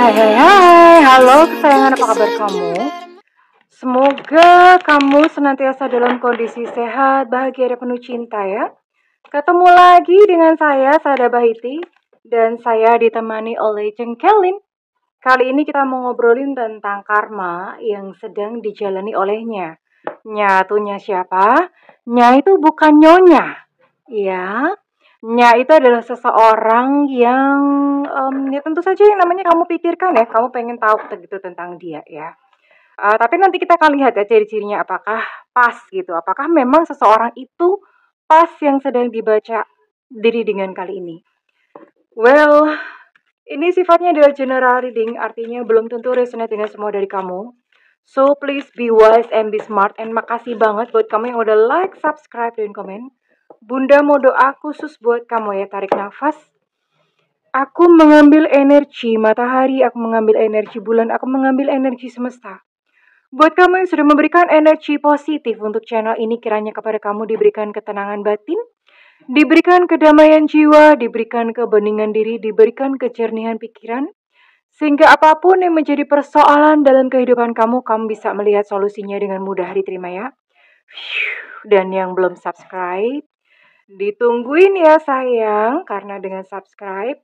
Hai hai hai, halo kesayangan, apa kabar kamu? Semoga kamu senantiasa dalam kondisi sehat, bahagia, dan penuh cinta ya. Ketemu lagi dengan saya, Sada Bahiti, dan saya ditemani oleh Jengkelin. Kali ini kita mau ngobrolin tentang karma yang sedang dijalani olehnya. Nyatunya siapa? Nya itu bukan nyonya, ya. Nya itu adalah seseorang yang ya tentu saja yang namanya kamu pikirkan ya, kamu pengen tahu gitu tentang dia ya. Tapi nanti kita akan lihat ya ciri-cirinya apakah pas gitu, apakah memang seseorang itu pas yang sedang dibaca diri dengan kali ini. Well, ini sifatnya adalah general reading, artinya belum tentu resonate dengan semua dari kamu. So please be wise and be smart, and makasih banget buat kamu yang udah like, subscribe, dan komen. Bunda mau doa khusus buat kamu ya, tarik nafas. Aku mengambil energi matahari, aku mengambil energi bulan, aku mengambil energi semesta. Buat kamu yang sudah memberikan energi positif untuk channel ini, kiranya kepada kamu diberikan ketenangan batin, diberikan kedamaian jiwa, diberikan kebeningan diri, diberikan kejernihan pikiran, sehingga apapun yang menjadi persoalan dalam kehidupan kamu, kamu bisa melihat solusinya dengan mudah diterima ya. Dan yang belum subscribe, ditungguin ya sayang, karena dengan subscribe,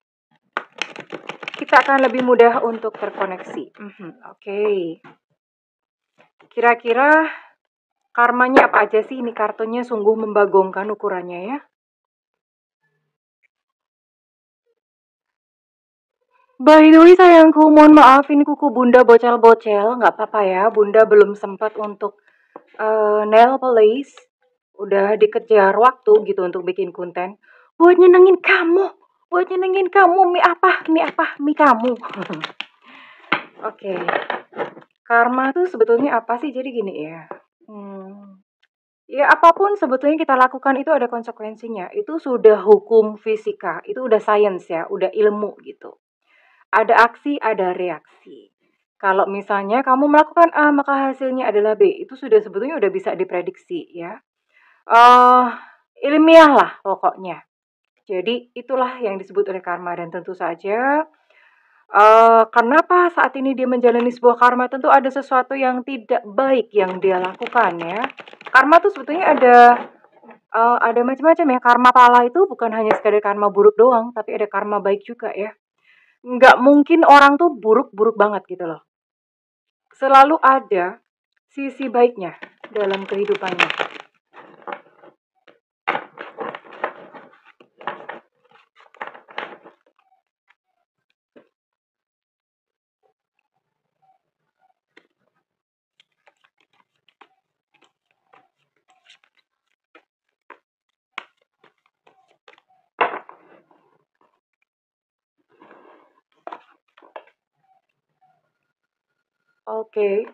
kita akan lebih mudah untuk terkoneksi. Oke. Kira-kira karmanya apa aja sih? Ini kartunya sungguh membagongkan ukurannya ya. By the way sayangku, mohon maaf ini kuku bunda bocel-bocel. Nggak apa-apa ya, bunda belum sempat untuk nail polish. Udah dikejar waktu gitu untuk bikin konten. Buat nyenengin kamu. Buat nyenengin kamu. Mie apa? Mie kamu. Oke. Karma tuh sebetulnya apa sih? Jadi gini ya. Ya apapun sebetulnya kita lakukan itu ada konsekuensinya. Itu sudah hukum fisika. Itu udah sains ya. Udah ilmu gitu. Ada aksi, ada reaksi. Kalau misalnya kamu melakukan A, maka hasilnya adalah B. Itu sudah sebetulnya udah bisa diprediksi ya. Ilmiah lah pokoknya. Jadi itulah yang disebut oleh karma, dan tentu saja kenapa saat ini dia menjalani sebuah karma, tentu ada sesuatu yang tidak baik yang dia lakukan ya. Karma tuh sebetulnya ada macam-macam ya. Karma pala itu bukan hanya sekadar karma buruk doang, tapi ada karma baik juga ya. Nggak mungkin orang tuh buruk-buruk banget gitu loh. Selalu ada sisi baiknya dalam kehidupannya. Oke.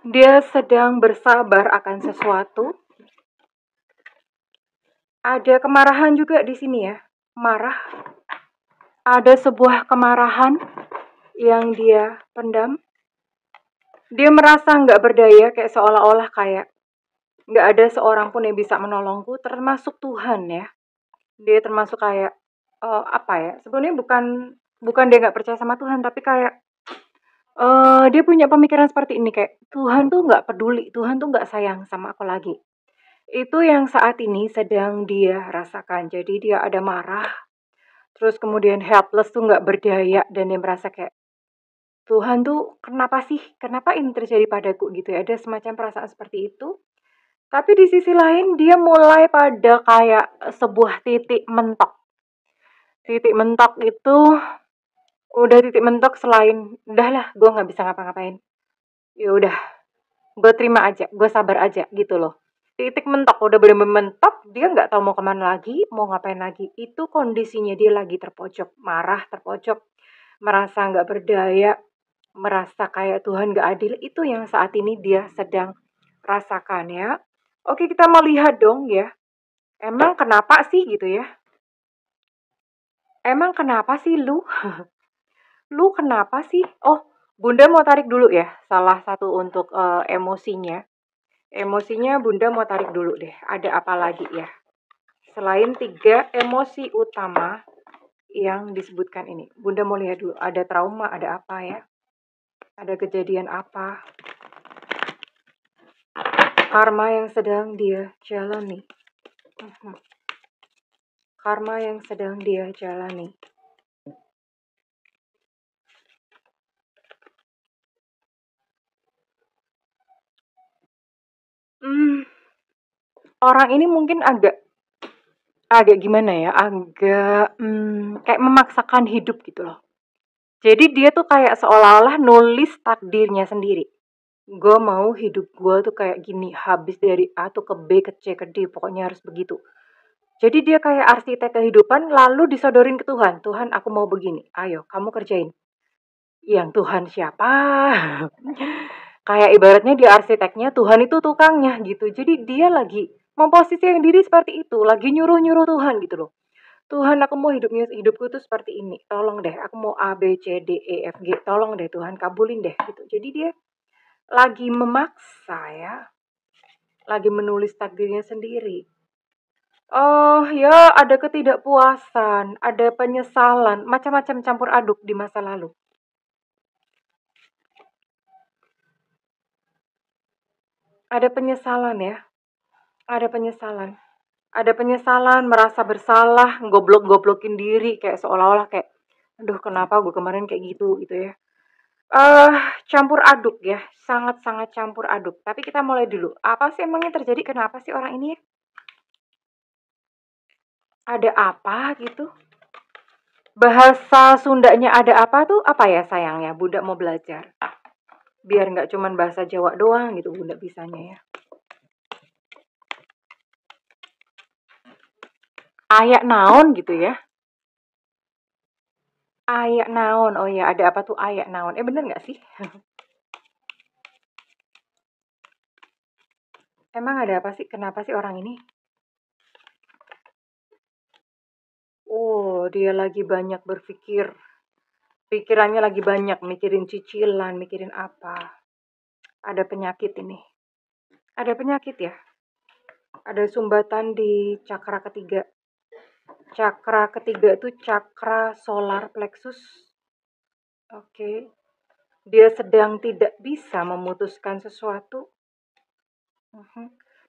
Dia sedang bersabar akan sesuatu. Ada kemarahan juga di sini ya. Marah. Ada sebuah kemarahan yang dia pendam. Dia merasa nggak berdaya, kayak seolah-olah kayak nggak ada seorang pun yang bisa menolongku, termasuk Tuhan ya. Dia termasuk kayak apa ya? Sebenarnya bukan dia nggak percaya sama Tuhan, tapi kayak dia punya pemikiran seperti ini, kayak Tuhan tuh nggak peduli, Tuhan tuh nggak sayang sama aku lagi. Itu yang saat ini sedang dia rasakan. Jadi dia ada marah, terus kemudian helpless tuh nggak berdaya, dan dia merasa kayak Tuhan tuh kenapa sih? Kenapa ini terjadi padaku gitu ya? Ada semacam perasaan seperti itu. Tapi di sisi lain dia mulai pada kayak sebuah titik mentok. Titik mentok itu udah titik mentok selain udahlah gue nggak bisa ngapa-ngapain. Ya udah, gue terima aja, gue sabar aja gitu loh. Titik mentok, udah bener-bener mentok, dia nggak tahu mau kemana lagi, mau ngapain lagi. Itu kondisinya dia lagi terpojok, marah, terpojok, merasa nggak berdaya, merasa kayak Tuhan nggak adil. Itu yang saat ini dia sedang rasakan ya. Oke, kita mau lihat dong ya. Emang kenapa sih gitu ya? Emang kenapa sih lu? Lu kenapa sih? Oh, Bunda mau tarik dulu ya. Salah satu untuk emosinya. Emosinya Bunda mau tarik dulu deh. Ada apa lagi ya? Selain 3 emosi utama yang disebutkan ini. Bunda mau lihat dulu, ada trauma, ada apa ya? Ada kejadian apa? Karma yang sedang dia jalani. Karma yang sedang dia jalani. Orang ini mungkin agak gimana ya, agak kayak memaksakan hidup gitu loh. Jadi dia tuh kayak seolah-olah nulis takdirnya sendiri. Gue mau hidup gue tuh kayak gini, habis dari A tuh ke B, ke C, ke D, pokoknya harus begitu. Jadi dia kayak arsitek kehidupan lalu disodorin ke Tuhan. Tuhan, aku mau begini, ayo kamu kerjain. Yang Tuhan siapa? Kayak ibaratnya dia arsiteknya, Tuhan itu tukangnya gitu. Jadi dia lagi memposisikan diri seperti itu, lagi nyuruh-nyuruh Tuhan gitu loh. Tuhan, aku mau hidupku tuh seperti ini. Tolong deh, aku mau A B C D E F G. Tolong deh Tuhan, kabulin deh gitu. Jadi dia lagi memaksa ya. Lagi menulis takdirnya sendiri. Oh ya, ada ketidakpuasan, ada penyesalan, macam-macam campur aduk di masa lalu. Ada penyesalan ya, ada penyesalan. Ada penyesalan, merasa bersalah, goblok-goblokin diri, kayak seolah-olah kayak, aduh kenapa gue kemarin kayak gitu ya. Campur aduk ya, sangat-sangat campur aduk. Tapi kita mulai dulu, apa sih emangnya terjadi, kenapa sih orang ini ya? Ada apa gitu? Bahasa Sundanya ada apa tuh, apa ya sayangnya, Bunda mau belajar. Biar nggak cuman bahasa Jawa doang gitu Bunda bisanya ya. Ayak naon gitu ya. Ayak naon, oh ya ada apa tuh ayak naon. Bener nggak sih? Emang ada apa sih, kenapa sih orang ini? Oh, dia lagi banyak berpikir. Pikirannya lagi banyak, mikirin cicilan, mikirin apa. Ada penyakit ini. Ada penyakit ya. Ada sumbatan di cakra ketiga. Cakra ketiga itu cakra solar plexus. Oke. Dia sedang tidak bisa memutuskan sesuatu.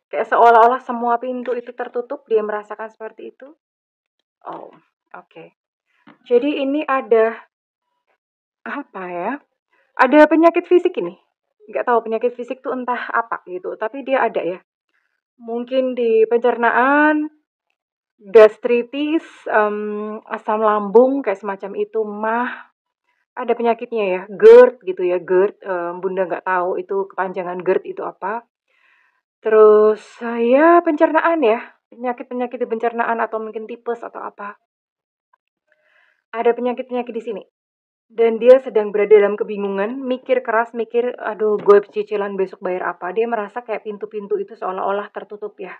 Kayak seolah-olah semua pintu itu tertutup, dia merasakan seperti itu. Oh, oke. Jadi ini ada apa ya? Ada penyakit fisik ini. Nggak tahu penyakit fisik tuh entah apa gitu, tapi dia ada ya. Mungkin di pencernaan, gastritis, asam lambung kayak semacam itu, mah. Ada penyakitnya ya, GERD gitu ya, GERD. Bunda nggak tahu itu kepanjangan GERD itu apa. Terus ya pencernaan ya, penyakit-penyakit di pencernaan atau mungkin tipes atau apa. Ada penyakit-penyakit di sini. Dan dia sedang berada dalam kebingungan, mikir keras, mikir, aduh gue cicilan besok bayar apa. Dia merasa kayak pintu-pintu itu seolah-olah tertutup ya.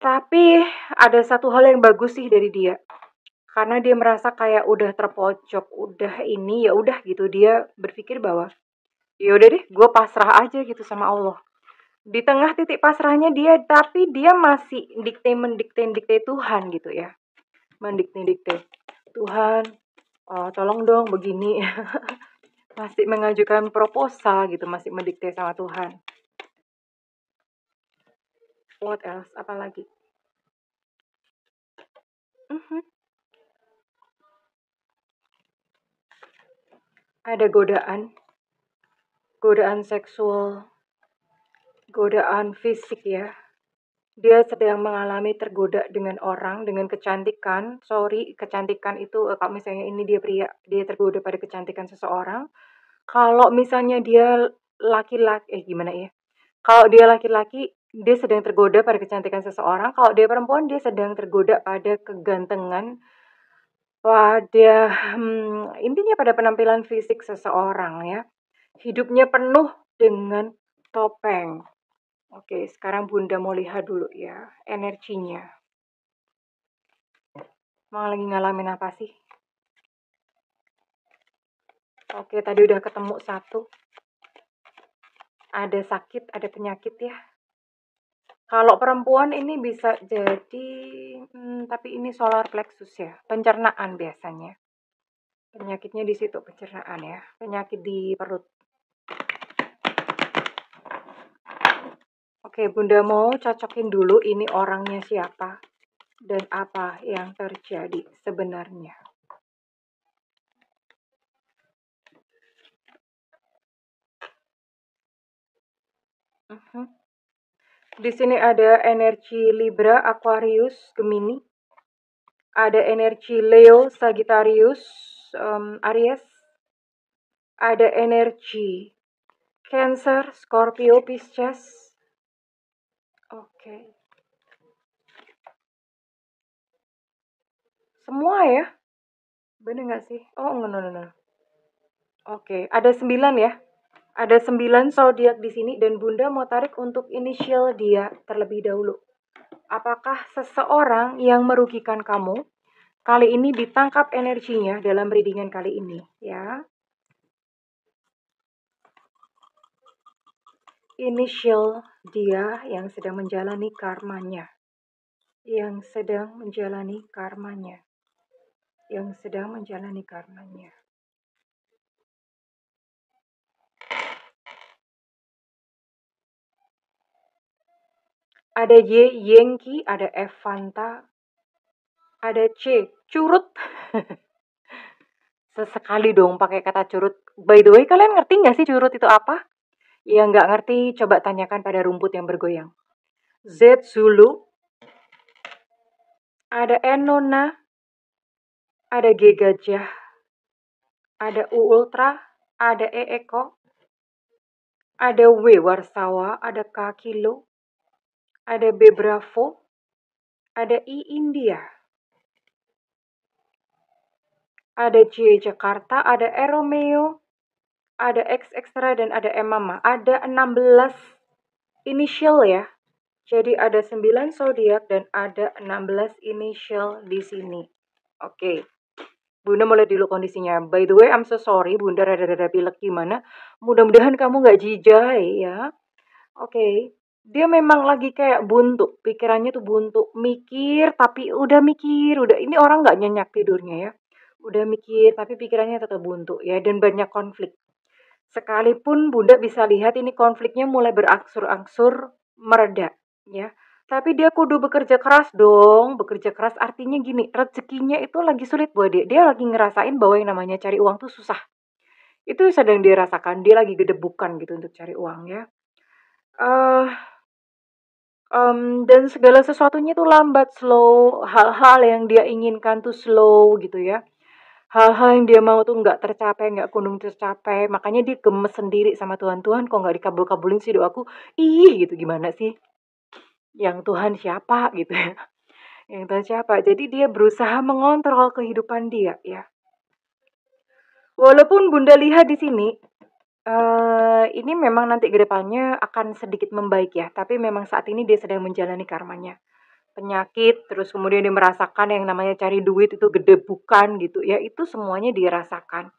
Tapi ada satu hal yang bagus sih dari dia. Karena dia merasa kayak udah terpojok, udah ini ya udah gitu. Dia berpikir bahwa ya udah deh, gue pasrah aja gitu sama Allah. Di tengah titik pasrahnya dia, tapi dia masih mendikte Tuhan gitu ya. Mendikte Tuhan, tolong dong begini. Masih mengajukan proposal gitu, masih mendikte sama Tuhan. What else? Apa lagi? Ada godaan seksual, godaan fisik ya. Dia sedang mengalami tergoda dengan orang, dengan kecantikan. Sorry, kecantikan itu kalau misalnya ini dia pria, dia tergoda pada kecantikan seseorang. Kalau misalnya dia laki-laki, gimana ya? Kalau dia laki-laki, dia sedang tergoda pada kecantikan seseorang. Kalau dia perempuan, dia sedang tergoda pada kegantengan, pada intinya pada penampilan fisik seseorang ya. Hidupnya penuh dengan topeng. Oke, sekarang Bunda mau lihat dulu ya energinya. Mau lagi ngalamin apa sih? Oke, tadi udah ketemu satu. Ada sakit, ada penyakit ya. Kalau perempuan ini bisa jadi, tapi ini solar plexus ya, pencernaan biasanya. Penyakitnya di situ pencernaan ya, penyakit di perut. Oke, Bunda mau cocokin dulu ini orangnya siapa dan apa yang terjadi sebenarnya. Mhm. Di sini ada energi Libra, Aquarius, Gemini. Ada energi Leo, Sagittarius, Aries. Ada energi Cancer, Scorpio, Pisces. Oke. Semua ya? Bener nggak sih? Oh, no, no, no. Oke, ada 9 ya. Ada 9 zodiak di sini dan Bunda mau tarik untuk inisial dia terlebih dahulu. Apakah seseorang yang merugikan kamu kali ini ditangkap energinya dalam readingan kali ini ya? Inisial dia yang sedang menjalani karmanya. Yang sedang menjalani karmanya. Yang sedang menjalani karmanya. Ada Y, Yengki, ada F, Fanta, ada C, curut. Sesekali dong pakai kata curut. By the way, kalian ngerti nggak sih curut itu apa? Yang nggak ngerti, coba tanyakan pada rumput yang bergoyang. Z, Zulu, ada N, Nona, ada G, Gajah, ada U, Ultra, ada E, Eko, ada W, Warsawa, ada K, Kilo, ada B, Bravo, ada I, India, ada J, Jakarta, ada E, Romeo, ada X, Extra, dan ada M, Mama. Ada 16 inisial ya. Jadi ada 9 zodiak dan ada 16 inisial di sini. Oke. Bunda mulai dulu kondisinya. By the way, I'm so sorry, Bunda rada-rada pilek gimana. Mudah-mudahan kamu nggak jijai ya. Oke. Dia memang lagi kayak buntu. Pikirannya tuh buntu. Mikir, tapi udah mikir. Udah, ini orang nggak nyenyak tidurnya ya. Udah mikir, tapi pikirannya tetap buntu ya. Dan banyak konflik. Sekalipun Bunda bisa lihat ini konfliknya mulai berangsur-angsur mereda ya. Tapi dia kudu bekerja keras dong. Bekerja keras artinya gini, rezekinya itu lagi sulit buat dia. Dia lagi ngerasain bahwa yang namanya cari uang tuh susah. Itu sedang dia rasakan. Dia lagi gedebukan gitu untuk cari uang ya. Eh dan segala sesuatunya tuh lambat, slow. Hal-hal yang dia inginkan tuh slow gitu ya. Hal-hal yang dia mau tuh nggak tercapai, nggak kunjung tercapai. Makanya dia gemes sendiri sama Tuhan. Tuhan kok nggak dikabul-kabulin sih doaku? Ih gitu, gimana sih? Yang Tuhan siapa gitu ya? Yang Tuhan siapa? Jadi dia berusaha mengontrol kehidupan dia ya. Walaupun Bunda lihat di sini, ini memang nanti ke depannya akan sedikit membaik ya. Tapi memang saat ini dia sedang menjalani karmanya. Penyakit, terus kemudian dia merasakan yang namanya cari duit itu gedebukan gitu ya. Itu semuanya dia rasakan.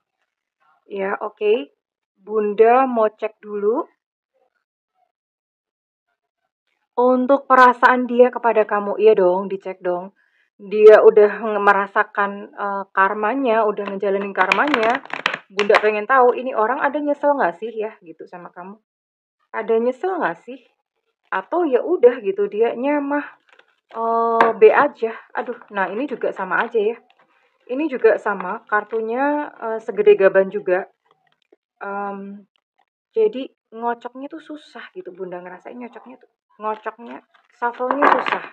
Ya, oke. Bunda mau cek dulu untuk perasaan dia kepada kamu. Iya dong, dicek dong. Dia udah merasakan karmanya, udah ngejalanin karmanya. Bunda pengen tahu ini orang ada nyesel nggak sih ya gitu sama kamu? Ada nyesel nggak sih? Atau ya udah gitu dia mah B aja. Aduh, nah ini juga sama aja ya. Ini juga sama, kartunya segede gaban juga. Jadi ngocoknya tuh susah gitu, Bunda ngerasain ngocoknya, shuffle-nya susah.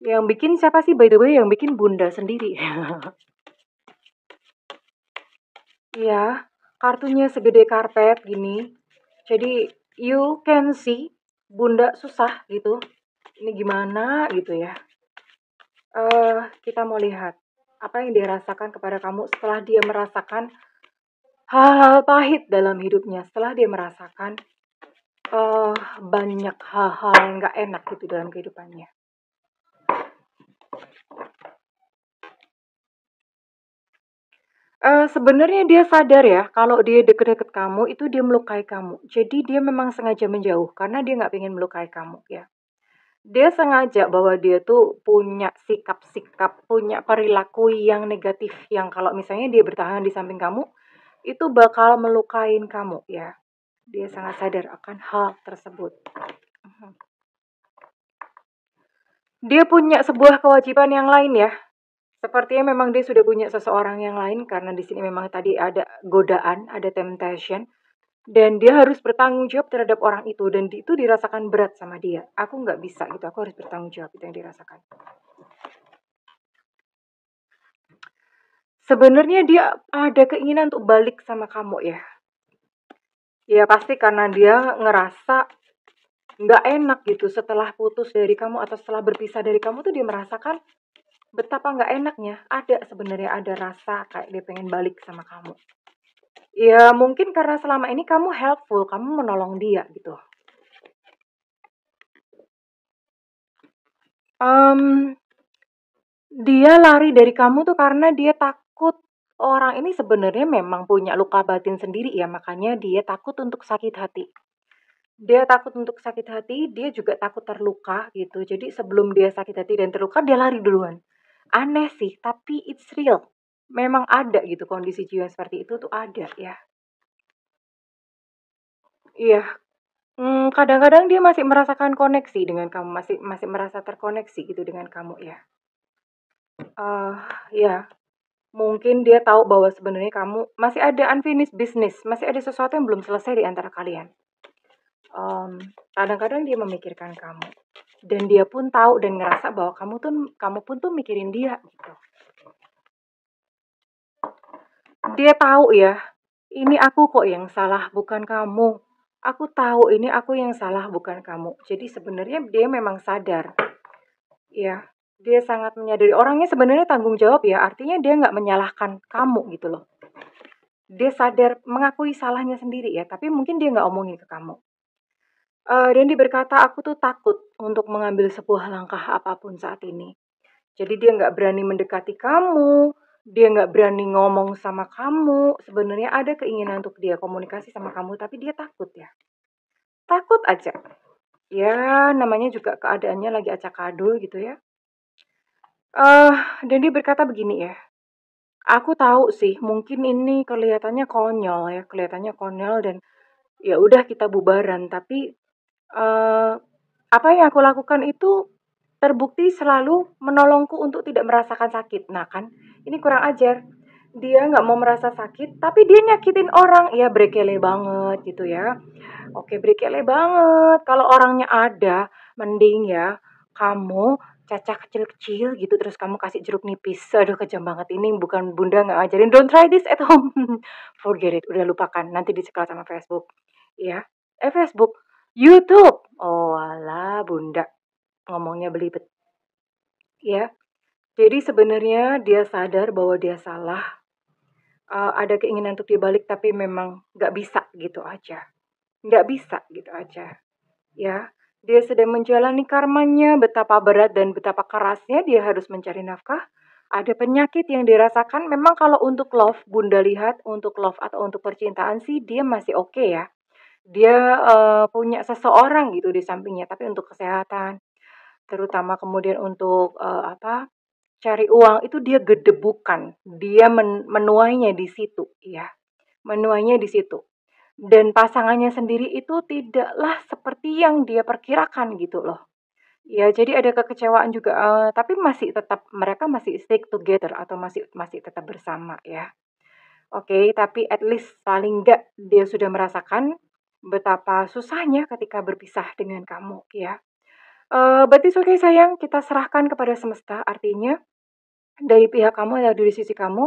Yang bikin siapa sih by the way? Yang bikin Bunda sendiri. Iya, kartunya segede karpet gini. Jadi you can see Bunda susah gitu. Ini gimana gitu ya. Kita mau lihat apa yang dia rasakan kepada kamu setelah dia merasakan hal-hal pahit dalam hidupnya, setelah dia merasakan banyak hal-hal yang nggak enak gitu dalam kehidupannya. Sebenarnya dia sadar ya, kalau dia deket-deket kamu, itu dia melukai kamu. Jadi dia memang sengaja menjauh, karena dia nggak pengen melukai kamu ya. Dia sengaja bahwa dia tuh punya sikap-sikap, punya perilaku yang negatif yang kalau misalnya dia bertahan di samping kamu, itu bakal melukain kamu ya. Dia sangat sadar akan hal tersebut. Mhm. Dia punya sebuah kewajiban yang lain ya. Sepertinya memang dia sudah punya seseorang yang lain karena di sini memang tadi ada godaan, ada temptation. Dan dia harus bertanggung jawab terhadap orang itu dan itu dirasakan berat sama dia. Aku nggak bisa gitu, aku harus bertanggung jawab itu yang dirasakan. Sebenarnya dia ada keinginan untuk balik sama kamu ya. Ya pasti karena dia ngerasa nggak enak gitu setelah putus dari kamu atau setelah berpisah dari kamu tuh dia merasakan betapa nggak enaknya. Ada sebenarnya ada rasa kayak dia pengen balik sama kamu. Ya mungkin karena selama ini kamu helpful, kamu menolong dia gitu. Um, Dia lari dari kamu tuh karena dia takut orang ini sebenarnya memang punya luka batin sendiri ya, makanya dia takut untuk sakit hati. Dia takut untuk sakit hati, dia juga takut terluka gitu. Jadi sebelum dia sakit hati dan terluka, dia lari duluan. Aneh sih, tapi it's real. Memang ada gitu kondisi jiwa seperti itu tuh ada ya. Iya, kadang-kadang dia masih merasakan koneksi dengan kamu, masih masih merasa terkoneksi gitu dengan kamu ya. Ya, mungkin dia tahu bahwa sebenarnya kamu masih ada unfinished business, masih ada sesuatu yang belum selesai di antara kalian. Kadang-kadang dia memikirkan kamu dan dia pun tahu dan ngerasa bahwa kamu pun tuh mikirin dia gitu. Dia tahu ya, ini aku kok yang salah bukan kamu. Aku tahu ini aku yang salah bukan kamu. Jadi sebenarnya dia memang sadar. Ya, dia sangat menyadari orangnya sebenarnya tanggung jawab ya. Artinya dia nggak menyalahkan kamu gitu loh. Dia sadar mengakui salahnya sendiri ya, tapi mungkin dia nggak omongin ke kamu. Dan dia berkata, aku tuh takut untuk mengambil sebuah langkah apapun saat ini. Jadi dia nggak berani mendekati kamu, dia nggak berani ngomong sama kamu. Sebenarnya ada keinginan untuk dia komunikasi sama kamu, tapi dia takut ya. Takut aja. Ya, namanya juga keadaannya lagi acak-adul gitu ya. Eh, dan dia berkata begini ya. Aku tahu sih, mungkin ini kelihatannya konyol ya, kelihatannya konyol dan ya udah kita bubaran, tapi eh, apa yang aku lakukan itu terbukti selalu menolongku untuk tidak merasakan sakit. Nah kan, ini kurang ajar. Dia nggak mau merasa sakit, tapi dia nyakitin orang. Ya brekele banget gitu ya. Oke, brekele banget. Kalau orangnya ada, mending ya kamu cacah kecil-kecil gitu terus kamu kasih jeruk nipis. Aduh kejam banget ini bukan bunda nggak ngajarin. Don't try this at home. Forget it, udah lupakan. Nanti dicekel sama Facebook. Ya, Facebook, YouTube. Oh alah bunda ngomongnya belibet. Ya, jadi sebenarnya dia sadar bahwa dia salah. Ada keinginan untuk dibalik tapi memang nggak bisa gitu aja. Nggak bisa gitu aja. Ya, dia sedang menjalani karmanya, betapa berat dan betapa kerasnya dia harus mencari nafkah. Ada penyakit yang dirasakan. Memang kalau untuk love, Bunda lihat untuk love atau untuk percintaan sih dia masih oke ya. Dia punya seseorang gitu di sampingnya. Tapi untuk kesehatan, terutama kemudian untuk cari uang itu dia gedebukan. Dia menuainya di situ, ya. Menuainya di situ. Dan pasangannya sendiri itu tidaklah seperti yang dia perkirakan gitu loh. Ya, jadi ada kekecewaan juga, tapi masih tetap mereka masih stick together atau masih masih tetap bersama ya. Oke, tapi at least paling enggak dia sudah merasakan betapa susahnya ketika berpisah dengan kamu ya. But it's okay sayang, kita serahkan kepada semesta. Artinya dari pihak kamu atau dari sisi kamu,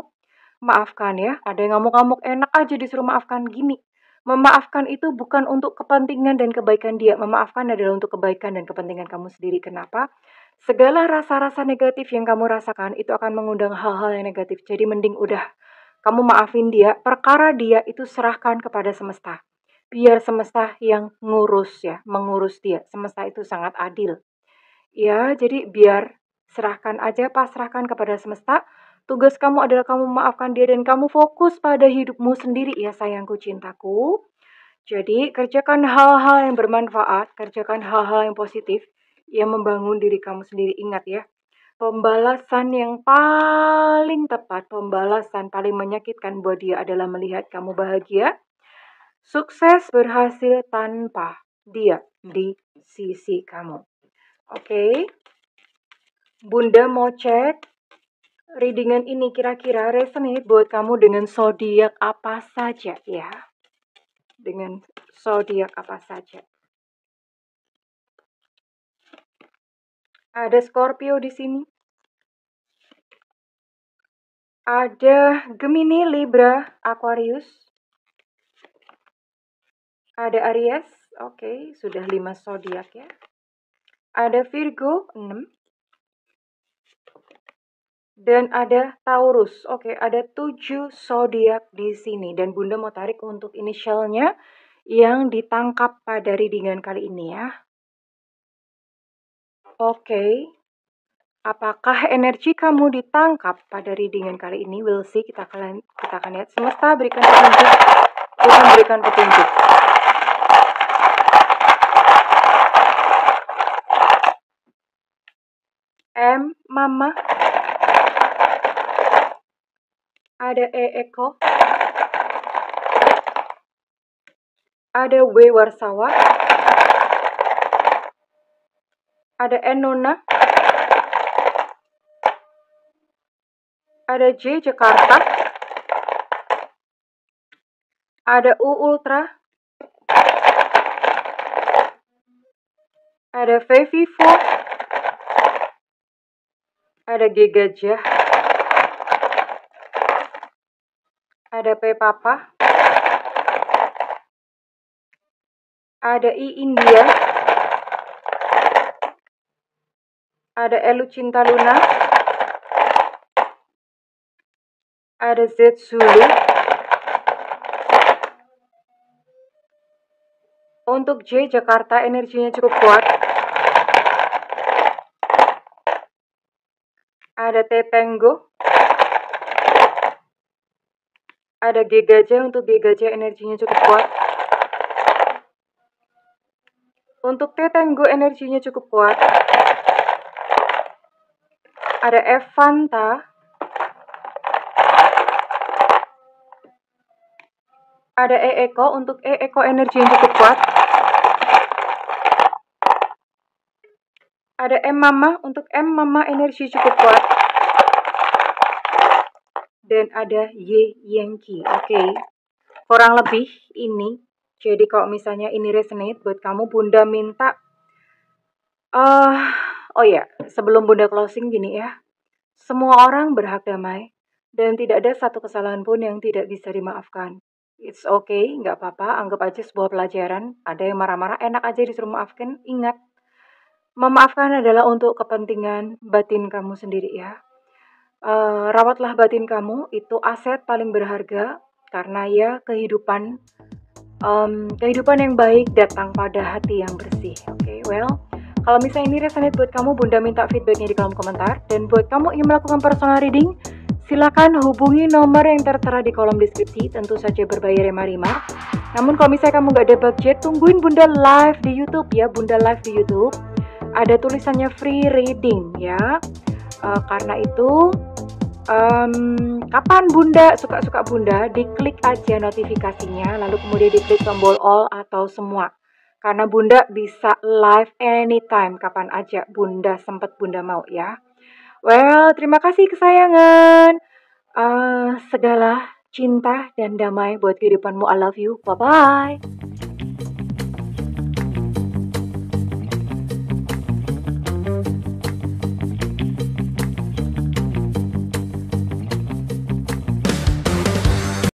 maafkan ya. Ada yang ngamuk-ngamuk, enak aja disuruh maafkan. Gini, memaafkan itu bukan untuk kepentingan dan kebaikan dia. Memaafkan adalah untuk kebaikan dan kepentingan kamu sendiri. Kenapa? Segala rasa-rasa negatif yang kamu rasakan itu akan mengundang hal-hal yang negatif. Jadi mending udah kamu maafin dia. Perkara dia itu serahkan kepada semesta. Biar semesta yang ngurus ya, mengurus dia. Semesta itu sangat adil. Ya, jadi biar serahkan aja, pasrahkan kepada semesta. Tugas kamu adalah kamu memaafkan dia dan kamu fokus pada hidupmu sendiri ya sayangku cintaku. Jadi kerjakan hal-hal yang bermanfaat, kerjakan hal-hal yang positif. yang membangun diri kamu sendiri. Ingat ya, pembalasan yang paling tepat, pembalasan paling menyakitkan buat dia adalah melihat kamu bahagia, sukses, berhasil tanpa dia di sisi kamu. Oke, Bunda mau cek readingan ini kira-kira resonate buat kamu dengan zodiak apa saja ya? Dengan zodiak apa saja? Ada Scorpio di sini. Ada Gemini, Libra, Aquarius. Ada Aries. Oke, sudah 5 zodiak ya. Ada Virgo 6. Dan ada Taurus. Oke, ada 7 zodiak di sini dan Bunda mau tarik untuk inisialnya yang ditangkap pada readingan kali ini ya. Oke. Apakah energi kamu ditangkap pada readingan kali ini? We'll see, kita akan lihat. Semesta berikan petunjuk. Tuhan berikan petunjuk. M, Mama. Ada E, Eko. Ada W, Warsawa. Ada N, Nona. Ada J, Jakarta. Ada U, Ultra. Ada V, Vivo. Ada G, Gajah. Ada P, Papa. Ada I, India. Ada L, Cinta Luna. Ada Z, Zulu. Untuk J, Jakarta, energinya cukup kuat. Ada T, Tango. Ada G, Gajah. Untuk G, Gajah, energinya cukup kuat. Untuk T, Tango, energinya cukup kuat. Ada F, Fanta. Ada E, Eko. Untuk E, Eko, energinya cukup kuat. Ada M, Mama. Untuk M, Mama, energi cukup kuat. Dan ada Y, Yankee. Oke. Kurang lebih ini. Jadi kalau misalnya ini resonate buat kamu, Bunda minta oh ya, sebelum Bunda closing gini ya. Semua orang berhak damai dan tidak ada satu kesalahan pun yang tidak bisa dimaafkan. It's okay, nggak apa-apa, anggap aja sebuah pelajaran. Ada yang marah-marah, enak aja disuruh maafkan. Ingat, memaafkan adalah untuk kepentingan batin kamu sendiri ya. Rawatlah batin kamu, itu aset paling berharga. Karena ya kehidupan yang baik datang pada hati yang bersih. Oke, well, kalau misalnya ini resonate buat kamu, Bunda minta feedbacknya di kolom komentar. Dan buat kamu ingin melakukan personal reading, silakan hubungi nomor yang tertera di kolom deskripsi. Tentu saja berbayar Remar. Namun kalau misalnya kamu nggak ada budget, tungguin Bunda live di YouTube ya. Bunda live di YouTube. Ada tulisannya free reading ya. Karena itu kapan Bunda suka-suka Bunda, diklik aja notifikasinya, lalu kemudian diklik tombol all atau semua. Karena Bunda bisa live anytime, kapan aja Bunda sempat Bunda mau ya. Well, terima kasih kesayangan. Segala cinta dan damai buat kehidupanmu. I love you. Bye-bye.